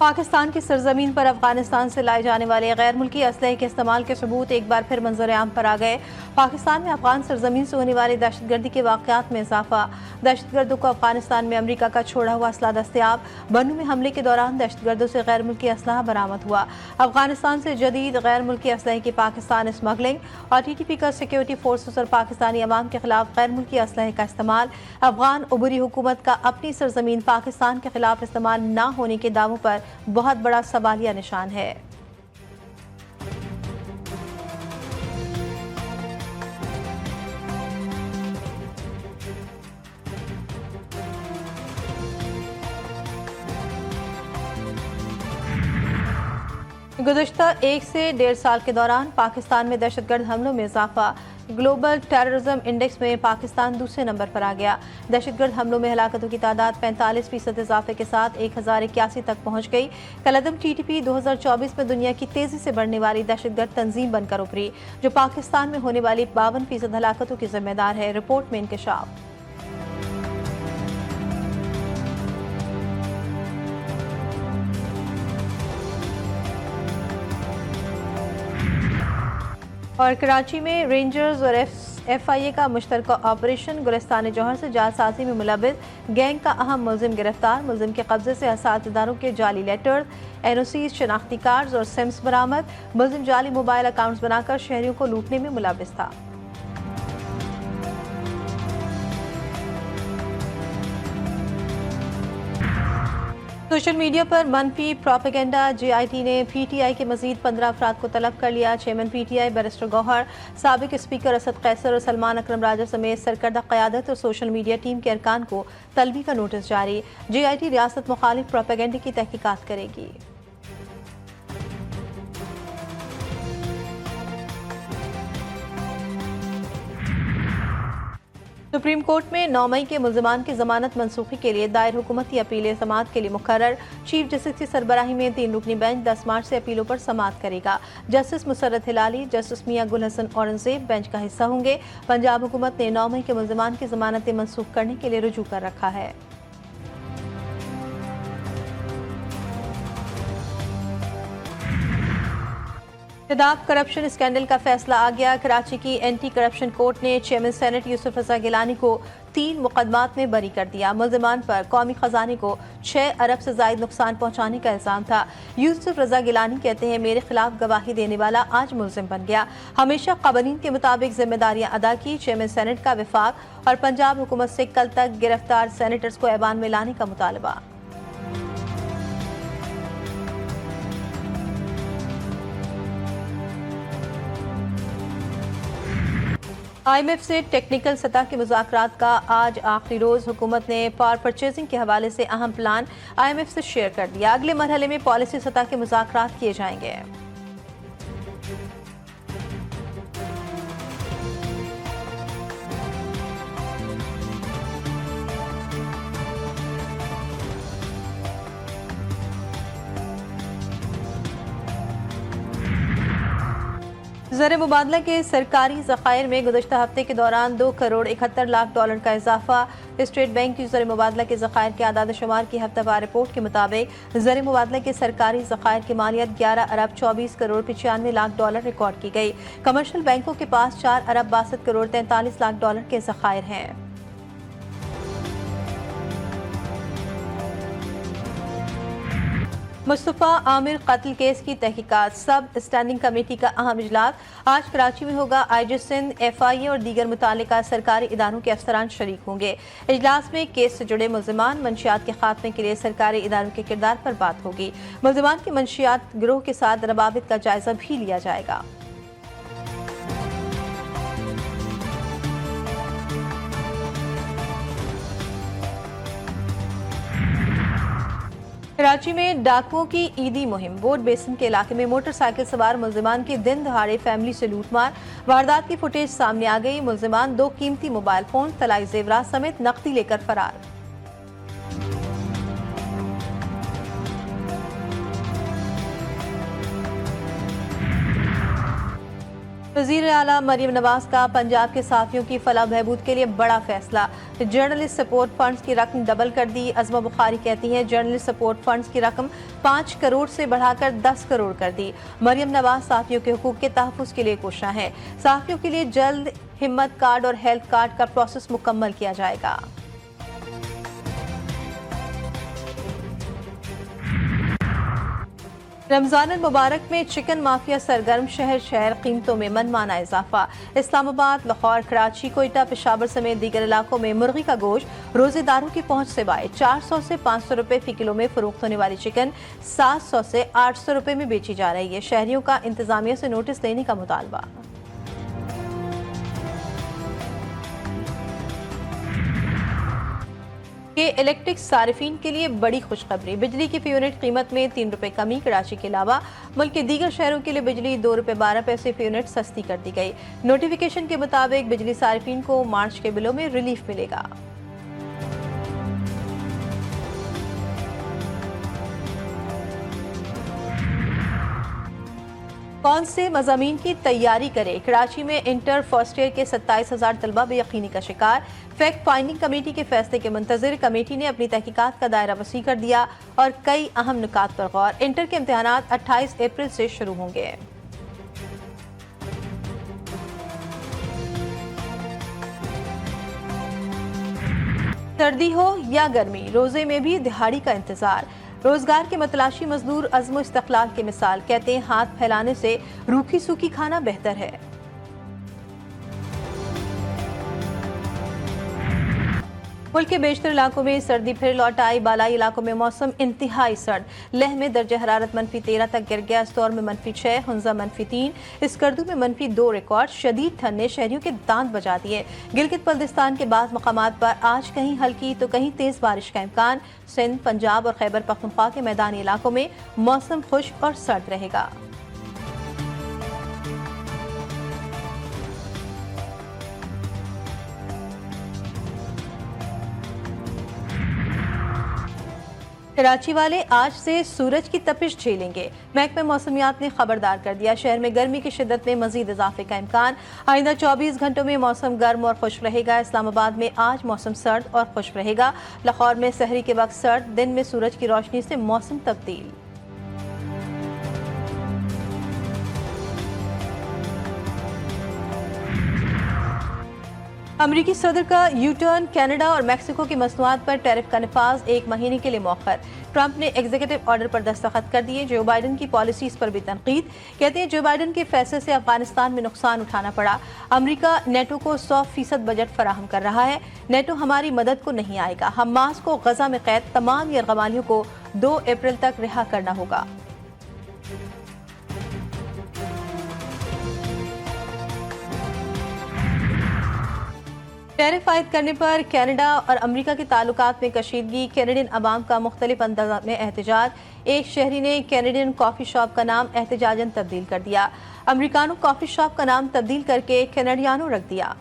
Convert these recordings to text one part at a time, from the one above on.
पाकिस्तान की सरजमीन पर अफगानिस्तान से लाए जाने वाले गैर मुल्की असलहे के इस्तेमाल के सबूत एक बार फिर मंजर आम पर आ गए। पाकिस्तान में अफगान सरजमीन से होने वाली दहशतगर्दी के वाक़यात में इजाफा। दहशतगर्दों को अफगानिस्तान में अमरीका का छोड़ा हुआ असला दस्तयाब। बन्नू में हमले के दौरान दहशतगर्दों से गैर मुल्की असलहा बरामद हुआ। अफगानिस्तान से जदीद गैर मुल्की असलहे की पाकिस्तान स्मगलिंग और TTP का सिक्योरिटी फोर्सेस और पाकिस्तानी अवाम के खिलाफ गैर मुल्की असलहे का इस्तेमाल। अफगान उबरी हुकूमत का अपनी सरजमीन पाकिस्तान के खिलाफ इस्तेमाल न होने के दावों पर बहुत बड़ा सवालिया निशान है। गुज़श्ता 1 से 1.5 साल के दौरान पाकिस्तान में दहशतगर्द हमलों में इजाफा। ग्लोबल टेररिज्म इंडेक्स में पाकिस्तान दूसरे नंबर पर आ गया। दहशतगर्द हमलों में हलाकतों की तादाद 45% इजाफे के साथ 1081 तक पहुंच गई। कलअदम TTP 2024 में दुनिया की तेजी से बढ़ने वाली दहशतगर्द तंजीम बनकर उभरी, जो पाकिस्तान में होने वाली 52% हलाकतों की जिम्मेदार है। रिपोर्ट में इंकशाफ। और कराची में रेंजर्स और FIA का मुश्तरका ऑपरेशन। गुलिस्तान जौहर से जालसाजी में मुलविस गैंग का अहम मुलजिम गिरफ्तार। मुलजिम के कब्जे से असातिदारों के जाली लेटर्स, NOCs, शनाख्ती कार्ड्स और सिम्स बरामद। मुलजिम जाली मोबाइल अकाउंट्स बनाकर शहरियों को लूटने में मुलविस था। सोशल मीडिया पर मनफी प्रोपेगेंडा। JIT ने PTI के मजीद 15 अफराद को तलब कर लिया। चेयरमैन PTI बैरिस्टर गौहर, साबिक स्पीकर असद कैसर और सलमान अकरम राजा समेत सरकर्दा क़यादत और सोशल मीडिया टीम के अरकान को तलबी का नोटिस जारी। JIT रियासत मुखालिफ प्रोपेगेंडे की तहकीकात करेगी। सुप्रीम कोर्ट में 9 मई के मुल्जिमान की जमानत मनसूखी के लिए दायर हुकूमती अपीलें समाअत के लिए मुकर्रर। चीफ जस्टिस की सरबराही में 3 रुकनी बेंच 10 मार्च से अपीलों पर समाअत करेगा। जस्टिस मुसर्रत हिलाली, जस्टिस मियां गुल हसन औरंगजेब बेंच का हिस्सा होंगे। पंजाब हुकूमत ने 9 मई के मुल्जिमान की जमानतें मनसूख करने के लिए रुजू कर रखा है। शदाब करप्शन स्कैंडल का फैसला आ गया। कराची की एंटी करप्शन कोर्ट ने चेयरमैन सेनेट यूसुफ रजा गिलानी को 3 मुकदमात में बरी कर दिया। मुल्जिमान पर कौमी खजाने को 6 अरब से जायद नुकसान पहुंचाने का इल्जाम था। यूसुफ रजा गिलानी कहते हैं, मेरे खिलाफ गवाही देने वाला आज मुल्जिम बन गया। हमेशा कवानीन के मुताबिक जिम्मेदारियां अदा की। चेयरमैन सेनेट का वफाक और पंजाब हुकूमत से कल तक गिरफ्तार सेनेटर्स को ऐवान में लाने का मुतालबा। IMF से टेक्निकल सतह के मुज़ाकरात का आज आखिरी रोज। हुकूमत ने पावर परचेजिंग के हवाले से अहम प्लान IMF से शेयर कर दिया। अगले मरहले में पॉलिसी सतह के मुज़ाकरात किए जाएंगे। ज़र मुबादला के सरकारी ज़खायर में गुज़श्ता हफ्ते के दौरान 2 करोड़ 71 लाख डॉलर का इजाफा। स्टेट बैंक की ज़र मुबादला के ज़खायर के आदाद शुमार की हफ्तावार रिपोर्ट के मुताबिक ज़र मुबादला के सरकारी ज़खायर की मालियत 11 अरब 24 करोड़ 95 लाख डॉलर रिकॉर्ड की गई। कमर्शियल बैंकों के पास 4 अरब 62 करोड़ 43 लाख डॉलर के ज़खायर हैं। मुस्तफ़ा आमिर कत्ल केस की तहकीकात। सब स्टैंडिंग कमेटी का अहम इजलास आज कराची में होगा। IG सिंध, FIA और दीगर मुतालिका सरकारी इदारों के अफसरान शरीक होंगे। इजलास में केस से जुड़े मुल्जिमान मंशियात के खात्मे के लिए सरकारी इदारों के किरदार पर बात होगी। मुल्जिमान की मंशियात गिरोह के साथ रवाबित का जायजा भी लिया जाएगा। कराची में डाकुओं की ईदी मुहिम। बोट बेसिन के इलाके में मोटरसाइकिल सवार मुल्जिमान की दिन दहाड़े फैमिली से लूटमार। वारदात की फुटेज सामने आ गई। मुल्जिमान 2 कीमती मोबाइल फोन, तलाई जेवरात समेत नकदी लेकर फरार। वज़ीर आला मरियम नवाज का पंजाब के साफियों की फलाह बहबूद के लिए बड़ा फैसला। जर्नलिस्ट सपोर्ट फंड्स की रकम डबल कर दी। अज़मा बुखारी कहती हैं जर्नलिस्ट सपोर्ट फंड्स की रकम 5 करोड़ से बढ़ाकर 10 करोड़ कर दी। मरियम नवाज साफियों के हुकूक के तहफ़्फ़ुज़ के लिए कोशा है। साफियों के लिए जल्द हिम्मत कार्ड और हेल्थ कार्ड का प्रोसेस मुकम्मल किया जाएगा। रमजान मुबारक में चिकन माफिया सरगर्म, शहर शहर कीमतों में मनमाना इजाफा। इस्लामाबाद, लाहौर, कराची, कोयटा, पेशावर समेत दीगर इलाकों में मुर्गी का गोश्त रोजेदारों की पहुंच से बाहर 400 से 500 रुपए फी किलो में फरोख्त होने वाली चिकन 700 से 800 रुपए में बेची जा रही है। शहरियों का इंतजामिया से नोटिस देने का मुतालबा। के इलेक्ट्रिक सारिफीन के लिए बड़ी खुशखबरी। बिजली की फी यूनिट कीमत में 3 रुपए कमी। कराची के अलावा मुल्क के दीगर शहरों के लिए बिजली 2 रुपए 12 पैसे फी यूनिट सस्ती कर दी गई। नोटिफिकेशन के मुताबिक बिजली सारिफीन को मार्च के बिलों में रिलीफ मिलेगा। कौन से मज़ामीन की तैयारी करें? कराची में इंटर फर्स्ट ईयर के 27,000 तलबा बेयकीनी का शिकार। फैक्ट फाइंडिंग कमेटी के फैसले के मुंतज़िर कमेटी ने अपनी तहकीकात का दायरा वसी कर दिया और कई अहम नुकात पर गौर। इंटर के इम्तिहानात 28 अप्रैल से शुरू होंगे। सर्दी हो या गर्मी, रोजे में भी दिहाड़ी का इंतजार। रोजगार के मतलाशी मजदूर अज़्म इस्तक़लाल की मिसाल, कहते हैं हाथ फैलाने से रूखी सूखी खाना बेहतर है। मुल्क के बेशतर इलाकों में सर्दी फिर लौट आई। बालाई इलाकों में मौसम इंतहाई सर्द। लेह में दर्जा हरारत -13 तक गिर गया। इस्तौर में -6, हुंजा -3, स्कर्दू में -2 रिकॉर्ड। शदीद ठंड ने शहरियों के दांत बजा दिए। गिलगित बल्तिस्तान के बाद मकामात पर आज कहीं हल्की तो कहीं तेज बारिश का इम्कान। सिंध, पंजाब और खैबर पख्तूनख्वा के मैदानी इलाकों में मौसम खुश्क और सर्द रहेगा। कराची वाले आज से सूरज की तपिश झेलेंगे। महकमे मौसमियात ने खबरदार कर दिया। शहर में गर्मी की शिद्दत में मजीद इजाफे का इम्कान। आइंदा 24 घंटों में मौसम गर्म और खुश्क रहेगा। इस्लामाबाद में आज मौसम सर्द और खुश्क रहेगा। लाहौर में सहरी के वक्त सर्द, दिन में सूरज की रोशनी से मौसम तब्दील। अमरीकी सदर का यू टर्न, कनाडा और मैक्सिको की मसनूआत पर टैरिफ का नफाज 1 महीने के लिए मौखर। ट्रंप ने एग्जीक्यूटिव ऑर्डर पर दस्तखत कर दिए। जो बाइडन की पॉलिसीज पर भी तनकीद। कहते हैं जो बाइडन के फैसले से अफगानिस्तान में नुकसान उठाना पड़ा। अमरीका नेटो को 100% बजट फराहम कर रहा है। नेटो हमारी मदद को नहीं आएगा। हमास को गजा में कैद तमाम यरगमालियों को 2 अप्रैल तक रिहा करना होगा। टैरिफ आयद करने पर कनाडा और अमेरिका के ताल्लुकात में कशीदगी। कैनेडियन अवाम का मुख्तलिफ अंदाज़ में एहतजाज। एक शहरी ने कैनेडियन कॉफ़ी शॉप का नाम एहतजाजन तब्दील कर दिया। अमेरिकानों कॉफ़ी शॉप का नाम तब्दील करके कैनेडियानो रख दिया।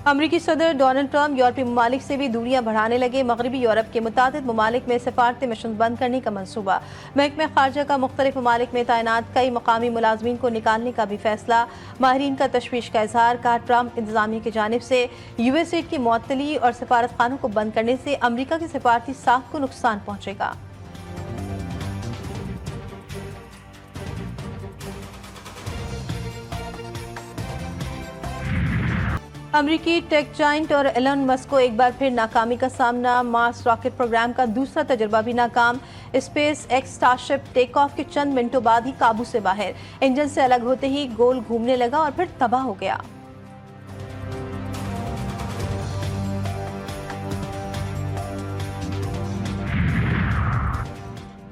अमरीकी सदर डोनाल्ड ट्रंप यूरोपीय ममालिक से भी दूरियां बढ़ाने लगे। मगरबी यूरोप के मुतादिद ममालिक में सफारती मिशन बंद करने का मंसूबा। महकमे खारजा का मुख्तलिफ ममालिक में तैनात कई मकामी मुलाजमीन को निकालने का भी फैसला। माहिरीन का तशवीश का इजहार। कहा ट्रंप इंतजामिया की जानिब से यूएसएड की मुअत्तली और सफारत खानों को बंद करने से अमरीका की सफारती साख को नुकसान पहुंचेगा। अमरीकी टेक जाइंट और एलन मस्क को एक बार फिर नाकामी का सामना। मार्स रॉकेट प्रोग्राम का दूसरा तजर्बा भी नाकाम। SpaceX Starship take off के चंद मिनटों बाद ही काबू से बाहर। इंजन से अलग होते ही गोल घूमने लगा और फिर तबाह हो गया।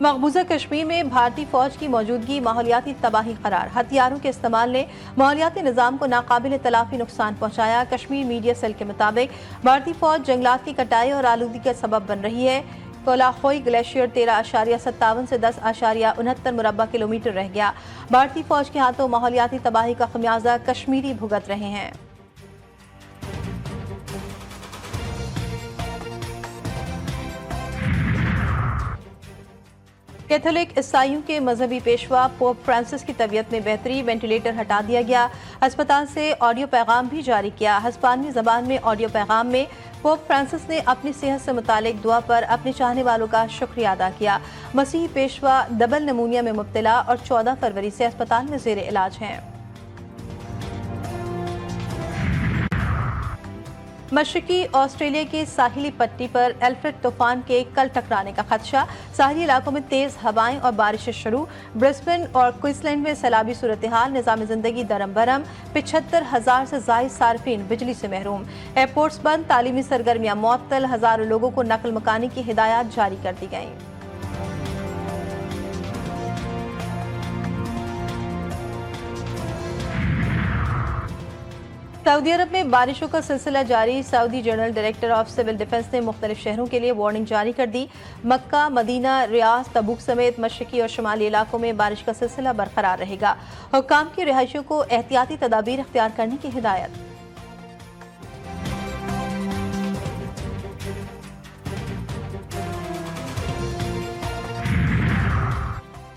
मकबूजा कश्मीर में भारतीय फौज की मौजूदगी माहौलियाती तबाही करार। हथियारों के इस्तेमाल ने माहौलियाती निज़ाम को नाकाबिल तलाफी नुकसान पहुंचाया। कश्मीर मीडिया सेल के मुताबिक भारतीय फौज जंगलात की कटाई और आलूगी का सबब बन रही है। कोलाखोई ग्लेशियर 13.57 से 10.69 मुरब्बा किलोमीटर रह गया। भारतीय फौज के हाथों माहौलियाती तबाही का खमियाजा कश्मीरी भुगत रहे हैं। कैथोलिक ईसाइयों के मजहबी पेशवा पोप फ्रांसिस की तबीयत में बेहतरी, वेंटिलेटर हटा दिया गया। अस्पताल से ऑडियो पैगाम भी जारी किया। हिस्पानिया ज़बान में ऑडियो पैगाम में पोप फ्रांसिस ने अपनी सेहत से मुतालिक दुआ पर अपने चाहने वालों का शुक्रिया अदा किया। मसीही पेशवा डबल नमूनिया में मुब्तला और 14 फरवरी से अस्पताल में ज़ेर इलाज हैं। मशरकी ऑस्ट्रेलिया के साहिली पट्टी पर एल्फ्रेड तूफान के कल टकराने का खदशा। साहिली इलाकों में तेज हवाएं और बारिशें शुरू। ब्रिस्बेन और क्वींसलैंड में सैलाबी सूरत हाल, निज़ाम जिंदगी दरम बरम। 75,000 से जायद सार्फिन बिजली से महरूम। एयरपोर्ट्स बंद, तालीमी सरगर्मियां मुअत्तल। हजारों लोगों को नकल मकानी की हिदायत जारी कर दी गई। सऊदी अरब में बारिशों का सिलसिला जारी। Saudi general director of civil defence ने मुख्तलिफ शहरों के लिए वार्निंग जारी कर दी। मक्का, मदीना, रियाद, तबूक समेत मशरकी और शुमाली इलाकों में बारिश का सिलसिला बरकरार रहेगा। हुक्काम की रिहायशियों को एहतियाती तदाबीर इख्तियार करने की हिदायत।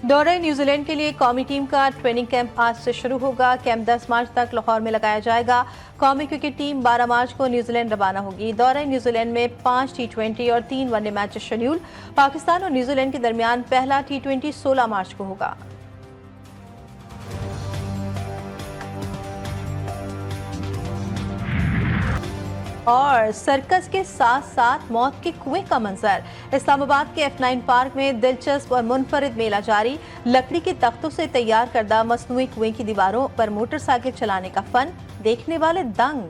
दौरे न्यूजीलैंड के लिए कौमी टीम का ट्रेनिंग कैंप आज से शुरू होगा। कैंप 10 मार्च तक लाहौर में लगाया जाएगा। कौमी क्रिकेट टीम 12 मार्च को न्यूजीलैंड रवाना होगी। दौरे न्यूजीलैंड में 5 T20 और 3 वनडे मैच शेड्यूल। पाकिस्तान और न्यूजीलैंड के दरमियान पहला T20 16 मार्च को होगा। और सर्कस के साथ साथ मौत के कुएं का मंजर। इस्लामाबाद के F9 पार्क में दिलचस्प और मुनफरिद मेला जारी। लकड़ी के तख्तों से तैयार करदा मसनूई कुएं की दीवारों पर मोटरसाइकिल चलाने का फन, देखने वाले दंग।